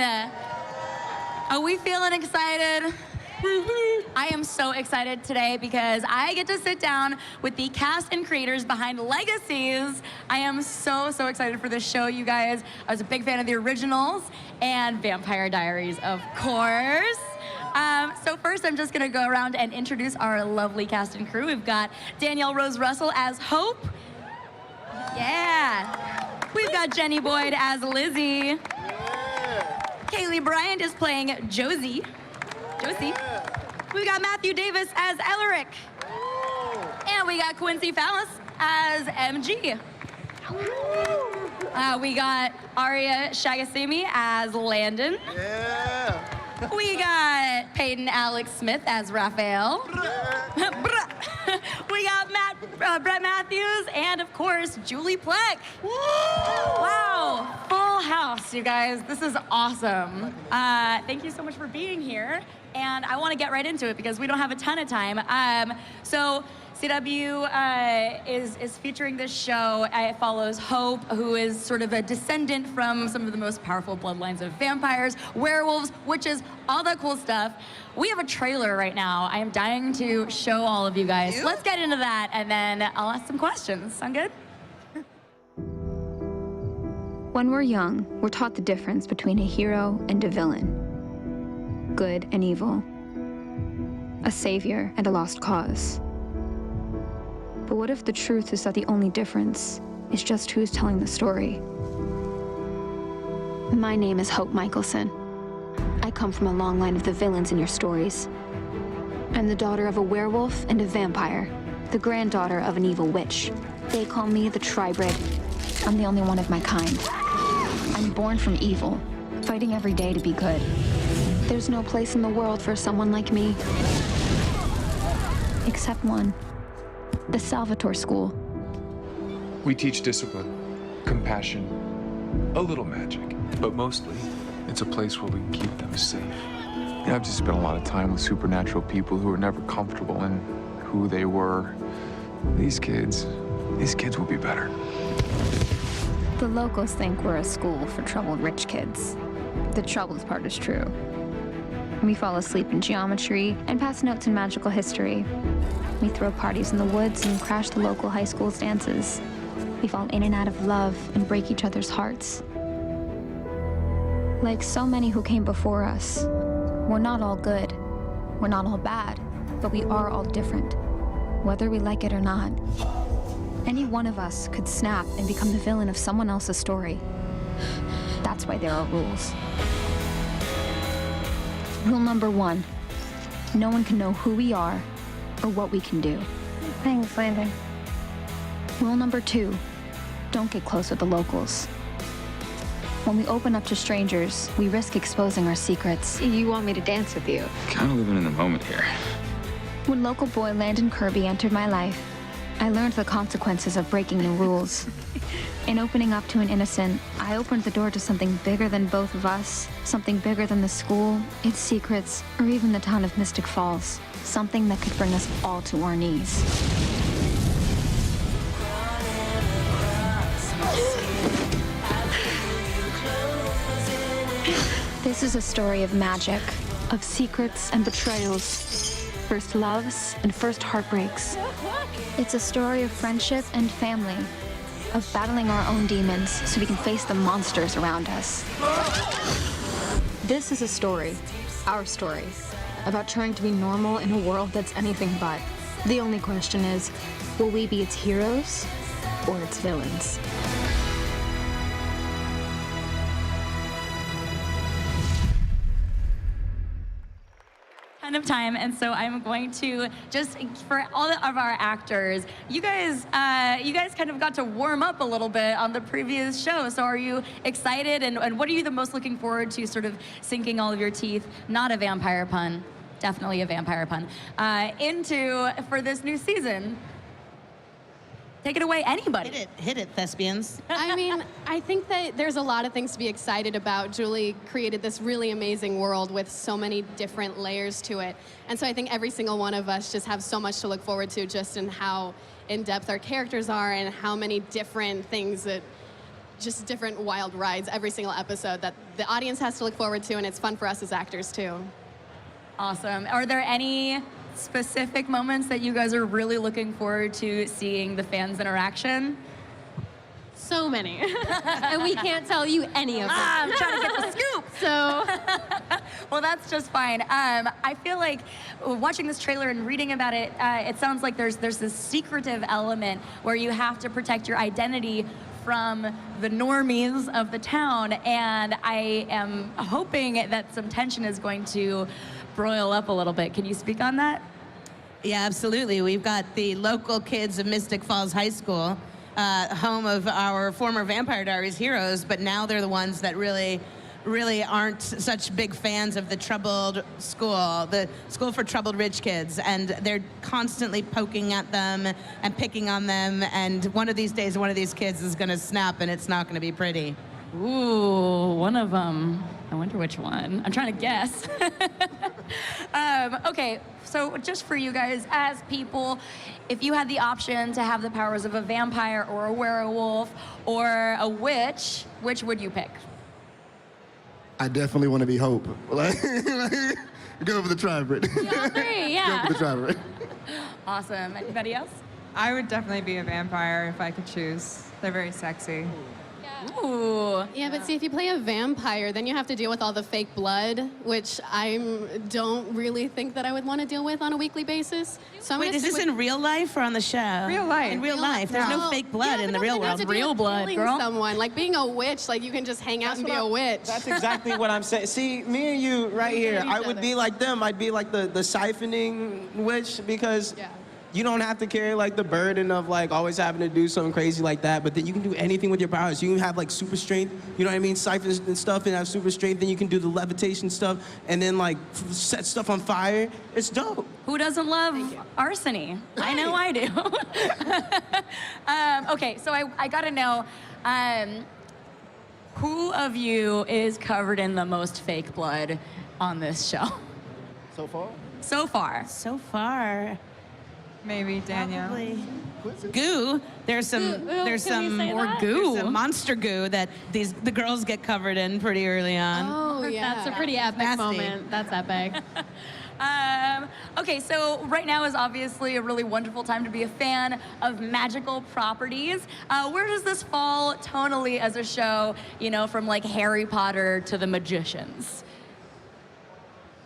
Are we feeling excited? I am so excited today because I get to sit down with the cast and creators behind Legacies. I am so excited for this show, you guys. I was a big fan of the originals and Vampire Diaries, of course. So first, I'm just gonna go around and introduce our lovely cast and crew. We've got Danielle Rose Russell as Hope. Yeah. We've got Jenny Boyd as Lizzie. Kaylee Bryant is playing Josie. We got Matthew Davis as Elric. And we got Quincy Fallis as MG. We got Aria Shagasimi as Landon. We got Peyton Alex Smith as Raphael. We got Brett Matthews, and of course, Julie Pleck. Wow, full house, you guys. This is awesome. Thank you so much for being here. And I want to get right into it because we don't have a ton of time. So CW is featuring this show. It follows Hope, who is sort of a descendant from some of the most powerful bloodlines of vampires, werewolves, witches, all that cool stuff. We have a trailer right now. I am dying to show all of you guys. Let's get into that, and then I'll ask some questions. Sound good? When we're young, we're taught the difference between a hero and a villain, good and evil, a savior and a lost cause. But what if the truth is that the only difference is just who's telling the story? My name is Hope Michelson. I come from a long line of the villains in your stories. I'm the daughter of a werewolf and a vampire, the granddaughter of an evil witch. They call me the tribred. I'm the only one of my kind. I'm born from evil, fighting every day to be good. There's no place in the world for someone like me. Except one. The Salvatore School. We teach discipline, compassion, a little magic, but mostly it's a place where we can keep them safe. I've just spent a lot of time with supernatural people who are never comfortable in who they were. These kids will be better. The locals think we're a school for troubled rich kids. The troubled part is true. We fall asleep in geometry and pass notes in magical history. We throw parties in the woods and crash the local high school's dances. We fall in and out of love and break each other's hearts. Like so many who came before us, we're not all good. We're not all bad, but we are all different, whether we like it or not. Any one of us could snap and become the villain of someone else's story. That's why there are rules. Rule number 1, no one can know who we are or what we can do. Thanks, Landon. Rule number 2, don't get close with the locals. When we open up to strangers, we risk exposing our secrets. You want me to dance with you? Kind of living in the moment here. When local boy Landon Kirby entered my life, I learned the consequences of breaking the rules. In opening up to an innocent, I opened the door to something bigger than both of us, something bigger than the school, its secrets, or even the town of Mystic Falls. Something that could bring us all to our knees. This is a story of magic, of secrets and betrayals, first loves and first heartbreaks. It's a story of friendship and family, of battling our own demons so we can face the monsters around us. This is a story, our story, about trying to be normal in a world that's anything but. The only question is, will we be its heroes or its villains? Ton of time, and so I'm going to just, for all of our actors, you guys kind of got to warm up a little bit on the previous show. So are you excited, and what are you the most looking forward to, sort of sinking all of your teeth, not a vampire pun, definitely a vampire pun, into for this new season? Take it away, anybody. Hit it, thespians. I mean, I think that there's a lot of things to be excited about. Julie created this really amazing world with so many different layers to it. And so I think every single one of us just have so much to look forward to, just in how in-depth our characters are and how many different things that just different wild rides every single episode that the audience has to look forward to, and it's fun for us as actors too. Awesome. Are there any specific moments that you guys are really looking forward to seeing the fans' interaction? So many. And we can't tell you any of them. I'm trying to get the scoop. So, well, that's just fine. I feel like watching this trailer and reading about it, it sounds like there's this secretive element where you have to protect your identity from the normies of the town, and I am hoping that some tension is going to broil up a little bit. Can you speak on that? Yeah, absolutely. We've got the local kids of Mystic Falls High School, home of our former Vampire Diaries heroes, but now they're the ones that really aren't such big fans of the troubled school, the school for troubled rich kids, and they're constantly poking at them and picking on them, and one of these days one of these kids is going to snap and it's not going to be pretty. Ooh, one of them. I wonder which one. I'm trying to guess. Okay, so just for you guys as people, if you had the option to have the powers of a vampire or a werewolf or a witch, which would you pick? I definitely want to be Hope. Like, go for the tribred. all three, yeah. Go for the tribred. Awesome. Anybody else? I would definitely be a vampire if I could choose. They're very sexy. Ooh. Yeah, but see, if you play a vampire, then you have to deal with all the fake blood, which I don't really think that I would want to deal with on a weekly basis. So I'm Wait, gonna is stick this with in real life or on the show? Real life. In real life. There's no fake blood in the real world. Real blood, girl. Someone like being a witch, like you can just hang out and be a witch. That's exactly what I'm saying. See, me and you right here, I would be like them. I'd be like the siphoning witch, because you don't have to carry like the burden of like always having to do something crazy like that, but then you can do anything with your powers. You can have like super strength, you know what I mean, siphon and stuff, and have super strength. Then you can do the levitation stuff and then like set stuff on fire. It's dope. Who doesn't love arsony? I know I do. Okay, so I gotta know, who of you is covered in the most fake blood on this show? So far? So far. So far. Maybe Danielle. Probably. Goo. There's some More goo. There's some monster goo that the girls get covered in pretty early on. Oh, yeah. That's a pretty epic Nasty. moment. That's epic. Okay, so right now is obviously a really wonderful time to be a fan of magical properties. Where does this fall tonally as a show, you know, from like Harry Potter to the Magicians?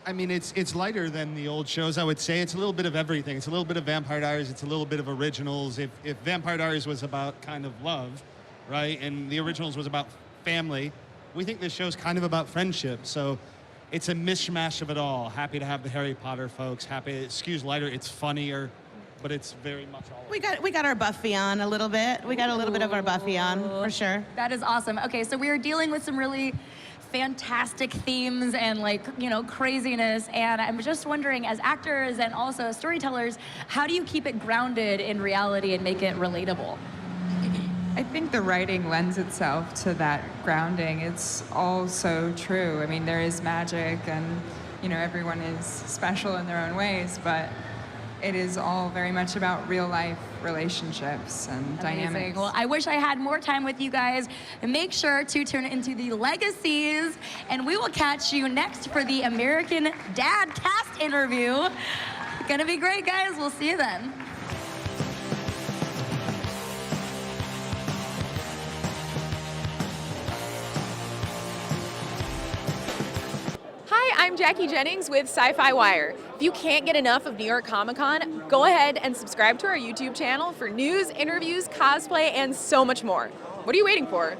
I mean, it's lighter than the old shows, I would say. It's a little bit of everything. It's a little bit of Vampire Diaries. It's a little bit of originals. If Vampire Diaries was about kind of love, right, and the originals was about family, we think this show's kind of about friendship. So it's a mishmash of it all. Happy to have the Harry Potter folks. Happy it skews lighter. It's funnier, but it's very much all. We got our Buffy on a little bit. We got a little bit of our Buffy on, for sure. That is awesome. Okay, so we are dealing with some really fantastic themes and like, you know, craziness, and I'm just wondering, as actors and also as storytellers, how do you keep it grounded in reality and make it relatable? I think the writing lends itself to that grounding. It's all so true. I mean, there is magic and, you know, everyone is special in their own ways, but it is all very much about real life relationships and dynamics. Well, I wish I had more time with you guys. Make sure to tune into the Legacies, and we will catch you next for the American Dad cast interview. Gonna be great, guys. We'll see you then. Hi, I'm Jackie Jennings with SYFY WIRE. If you can't get enough of New York Comic Con, go ahead and subscribe to our YouTube channel for news, interviews, cosplay, and so much more. What are you waiting for?